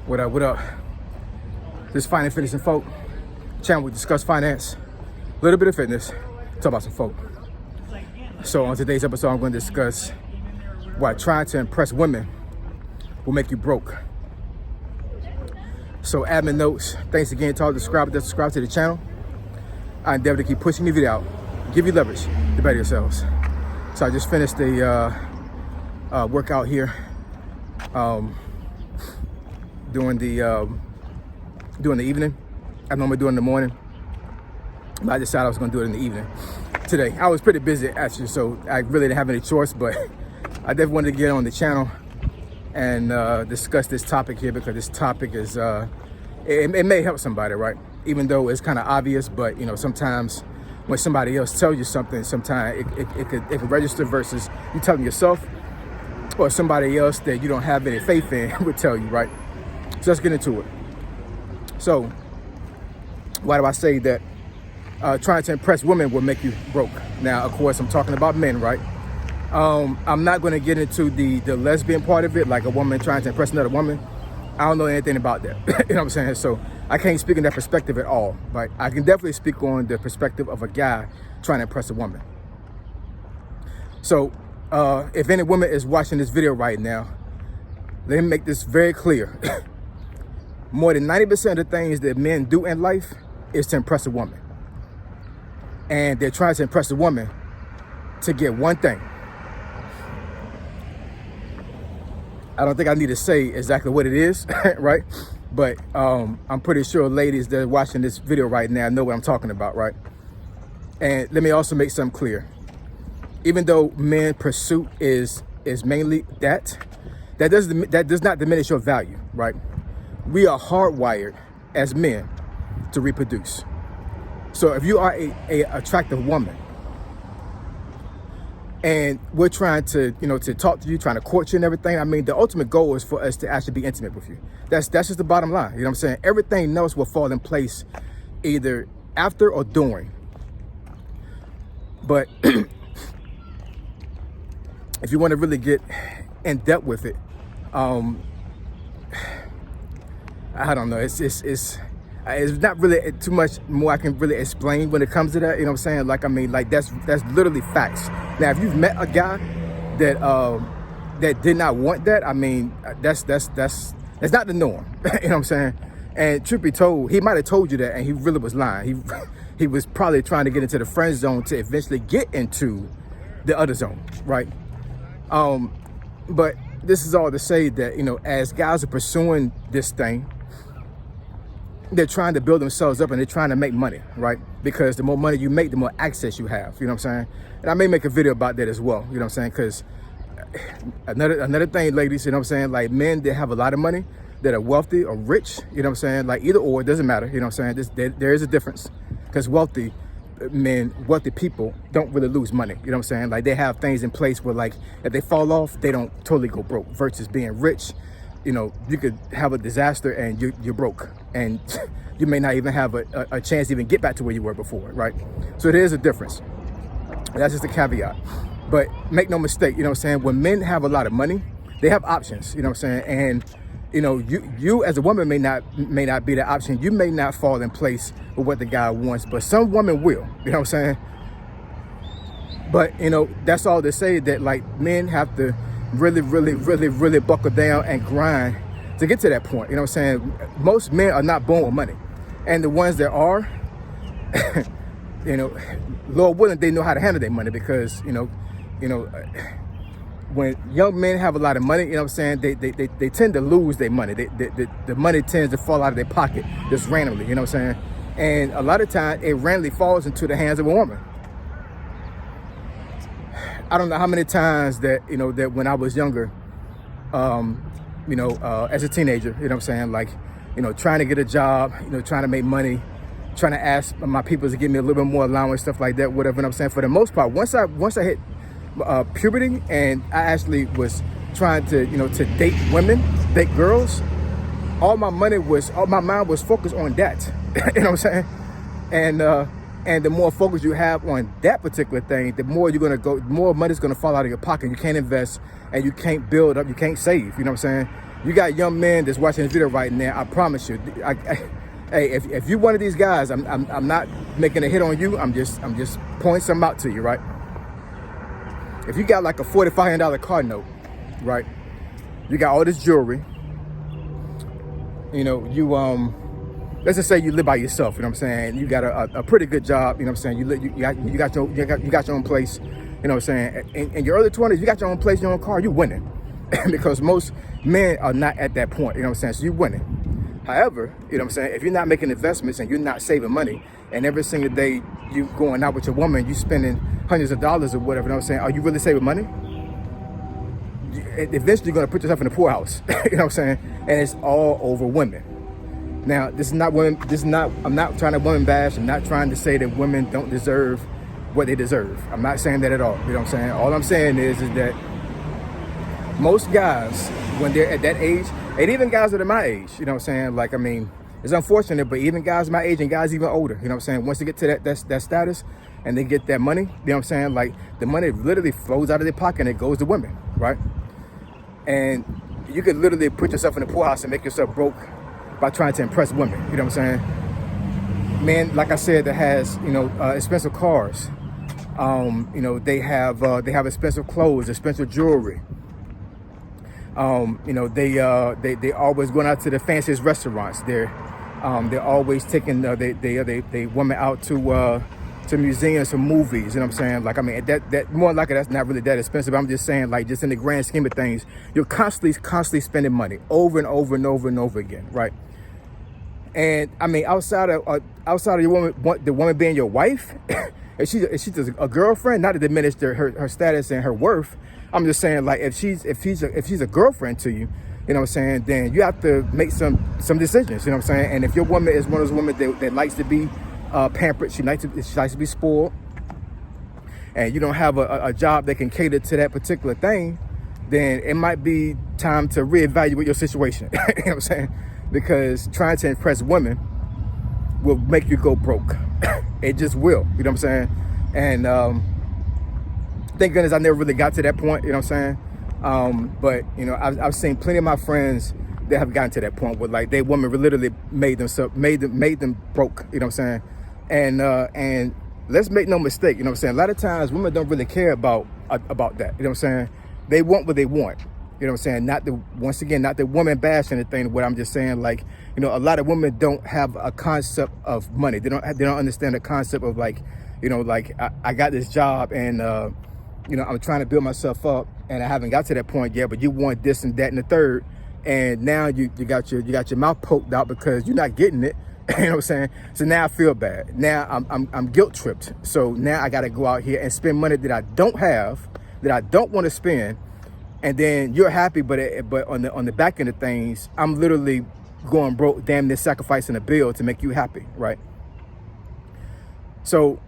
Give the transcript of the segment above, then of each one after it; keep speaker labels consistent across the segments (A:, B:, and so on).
A: What up, what up? This is Finance, Fitness, and Folk. Channel we discuss finance, a little bit of fitness, talk about some folk. So on today's episode, I'm going to discuss why trying to impress women will make you broke. So admin notes, thanks again to all the subscribers that subscribe to the channel. I endeavor to keep pushing the video out, give you leverage to better yourselves. So I just finished the workout here, doing the evening. I normally do it in the morning, but I decided I was going to do it in the evening today. I was pretty busy actually, so I really didn't have any choice, but I definitely wanted to get on the channel and discuss this topic here, because this topic is it may help somebody, right? Even though it's kind of obvious, but you know, sometimes when somebody else tells you something, sometimes it could register versus you telling yourself, or somebody else that you don't have any faith in would tell you, right? So let's get into it. So why do I say that trying to impress women will make you broke? Now, of course, I'm talking about men, right? I'm not going to get into the lesbian part of it, like a woman trying to impress another woman. I don't know anything about that. You know what I'm saying? So I can't speak in that perspective at all. But I can definitely speak on the perspective of a guy trying to impress a woman. So if any woman is watching this video right now, let me make this very clear. More than 90% of the things that men do in life is to impress a woman. And they're trying to impress a woman to get one thing. I don't think I need to say exactly what it is, right? But I'm pretty sure ladies that are watching this video right now know what I'm talking about, right? And let me also make something clear. Even though men's pursuit is mainly that does not diminish your value, right? We are hardwired as men to reproduce. So if you are a attractive woman and we're trying to, to talk to you, trying to court you and everything, I mean, the ultimate goal is for us to actually be intimate with you. That's just the bottom line. You know what I'm saying? Everything else will fall in place either after or during. But if you want to really get in depth with it, I don't know. It's not really too much more I can really explain when it comes to that. You know what I'm saying? Like, I mean, like that's literally facts. Now, if you've met a guy that did not want that, I mean, that's not the norm. You know what I'm saying? And truth be told, he might have told you that, and he really was lying. He was probably trying to get into the friend zone to eventually get into the other zone, right? But this is all to say that, as guys are pursuing this thing, they're trying to build themselves up and they're trying to make money, right? Because the more money you make, the more access you have, you know what I'm saying? And I may make a video about that as well, you know what I'm saying? Because another thing, ladies, you know what I'm saying? Like, men that have a lot of money, that are wealthy or rich, you know what I'm saying? Like, either or, it doesn't matter, you know what I'm saying? There is a difference, because wealthy people don't really lose money, you know what I'm saying? Like, they have things in place where, like, if they fall off, they don't totally go broke, versus being rich. You could have a disaster and you're broke, and you may not even have a chance to even get back to where you were before, right? So there is a difference. That's just a caveat. But make no mistake, you know what I'm saying? When men have a lot of money, they have options, you know what I'm saying? And you as a woman may not be the option. You may not fall in place with what the guy wants, but some women will, you know what I'm saying? But that's all to say that, like, men have to really buckle down and grind to get to that point. You know what I'm saying? Most men are not born with money, and the ones that are, Lord willing, they know how to handle their money, because when young men have a lot of money, you know what I'm saying, they tend to lose their money. The money tends to fall out of their pocket just randomly, you know what I'm saying? And a lot of times it randomly falls into the hands of a woman. I don't know how many times that when I was younger, as a teenager, you know what I'm saying, like, trying to get a job, trying to make money, trying to ask my people to give me a little bit more allowance, stuff like that, whatever. You know what I'm saying? For the most part, once I hit puberty, and I actually was trying to to date women, date girls, all my mind was focused on that. You know what I'm saying? And the more focus you have on that particular thing, the more more money's gonna fall out of your pocket. You can't invest, and you can't build up, you can't save, you know what I'm saying? You got young men that's watching this video right now. I promise you. Hey, if you're one of these guys, I'm not making a hit on you. I'm just pointing something out to you, right? If you got like a $4,500 car note, right? You got all this jewelry. You know, you let's just say you live by yourself. You know what I'm saying? You got a pretty good job. You know what I'm saying? You got your own place. You know what I'm saying? In your early 20s, you got your own place, your own car. You winning, because most men are not at that point. You know what I'm saying? So you winning. However, you know what I'm saying? If you're not making investments and you're not saving money, and every single day you going out with your woman, you spending hundreds of dollars or whatever. You know what I'm saying? Are you really saving money? Eventually, you're going to put yourself in the poorhouse. You know what I'm saying? And it's all over women. Now, this is not women. I'm not trying to women bash. I'm not trying to say that women don't deserve what they deserve. I'm not saying that at all. You know what I'm saying? All I'm saying is that most guys, when they're at that age, and even guys that are my age, you know what I'm saying? Like, I mean, it's unfortunate, but even guys my age and guys even older, you know what I'm saying? Once they get to that status and they get that money, you know what I'm saying? Like, the money literally flows out of their pocket and it goes to women, right? And you could literally put yourself in the poorhouse and make yourself broke by trying to impress women, you know what I'm saying? Men, like I said, that has, you know, expensive cars. You know, they have expensive clothes, expensive jewelry. You know, they always going out to the fanciest restaurants. They're always taking they women out to museums or movies. You know what I'm saying? Like, I mean, that more like that's not really that expensive. I'm just saying, like, just in the grand scheme of things, you're constantly spending money over and over and over and over again, right? And I mean, outside of your woman, the woman being your wife, if she's a girlfriend, not to diminish her status and her worth. I'm just saying, like, if she's a girlfriend to you, you know what I'm saying, then you have to make some decisions, you know what I'm saying? And if your woman is one of those women that likes to be pampered, she likes to be spoiled, and you don't have a job that can cater to that particular thing, then it might be time to reevaluate your situation. You know what I'm saying? Because trying to impress women will make you go broke. It just will, you know what I'm saying? And thank goodness I never really got to that point, you know what I'm saying? But, you know, I've seen plenty of my friends that have gotten to that point where, like, their woman literally made them broke, you know what I'm saying? And let's make no mistake, you know what I'm saying? A lot of times women don't really care about that, you know what I'm saying? They want what they want. You know what I'm saying? Once again, not the woman bashing anything. What I'm just saying, like, you know, a lot of women don't have a concept of money. They don't understand the concept of, like, you know, like, I got this job and, you know, I'm trying to build myself up and I haven't got to that point yet, but you want this and that and the third. And now you got your mouth poked out because you're not getting it. You know what I'm saying? So now I feel bad. Now I'm guilt tripped. So now I got to go out here and spend money that I don't have, that I don't want to spend. And then you're happy, but on the back end of things, I'm literally going broke, damn near sacrificing a bill to make you happy, right? So,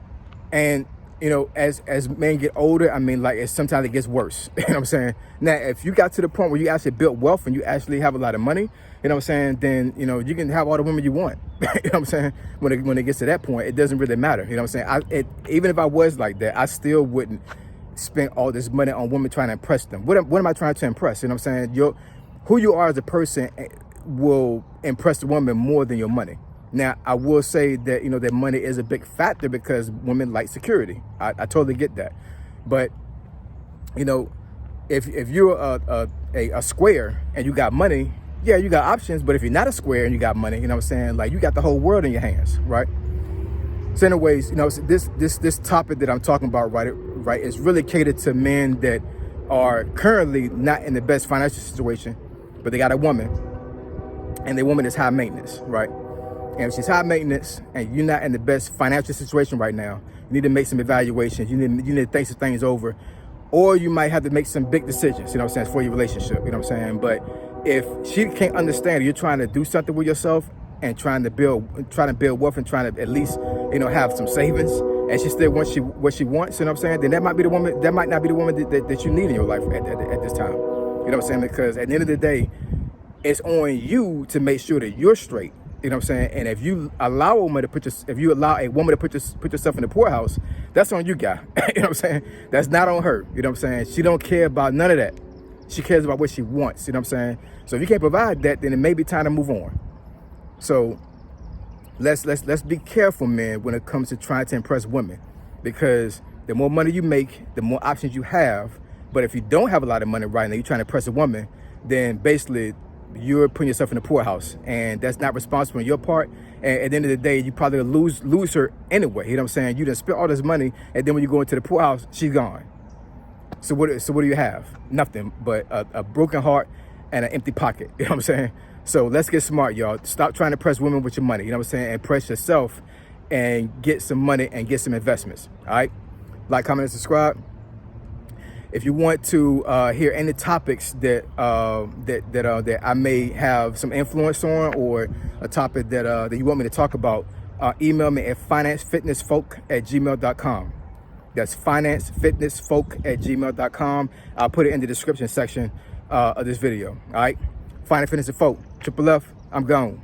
A: and you know, as men get older, I mean, like, sometimes it gets worse. You know what I'm saying? Now, if you got to the point where you actually built wealth and you actually have a lot of money, you know what I'm saying, then, you know, you can have all the women you want. You know what I'm saying? When it gets to that point, it doesn't really matter. You know what I'm saying? Even if I was like that, I still wouldn't spend all this money on women trying to impress them. What am I trying to impress? You know what I'm saying? Who you are as a person will impress the woman more than your money. Now, I will say that, you know, that money is a big factor because women like security. I totally get that. But, you know, if you're a square and you got money, yeah, you got options. But if you're not a square and you got money, you know what I'm saying? Like, you got the whole world in your hands, right? So anyways, you know, this topic that I'm talking about, right, is really catered to men that are currently not in the best financial situation, but they got a woman, and the woman is high maintenance, right? And if she's high maintenance and you're not in the best financial situation right now, you need to make some evaluations. You need to think some things over, or you might have to make some big decisions, you know what I'm saying, for your relationship, you know what I'm saying? But if she can't understand, you're trying to do something with yourself and trying to build wealth and trying to at least, you know, have some savings, and she still wants what she wants, you know what I'm saying? Then that might not be the woman that you need in your life at this time. You know what I'm saying? Because at the end of the day, it's on you to make sure that you're straight. You know what I'm saying? And if you allow a woman to put yourself in the poorhouse, that's on you, guy. You know what I'm saying? That's not on her. You know what I'm saying? She don't care about none of that. She cares about what she wants. You know what I'm saying? So if you can't provide that, then it may be time to move on. So let's be careful, man, when it comes to trying to impress women, because the more money you make, the more options you have. But if you don't have a lot of money right now, you're trying to impress a woman, then basically you're putting yourself in the poorhouse, and that's not responsible on your part. And at the end of the day, you probably lose her anyway. You know what I'm saying? You done spent all this money, and then when you go into the poorhouse, she's gone. So what do you have? Nothing but a broken heart and an empty pocket. You know what I'm saying? So let's get smart, y'all. Stop trying to impress women with your money. You know what I'm saying? Impress yourself and get some money and get some investments. All right? Like, comment, and subscribe. If you want to hear any topics that I may have some influence on, or a topic that you want me to talk about, email me at financefitnessfolk@gmail.com. That's financefitnessfolk@gmail.com. I'll put it in the description section of this video. All right? Finance, Fitness, and Folk. Triple F, I'm gone.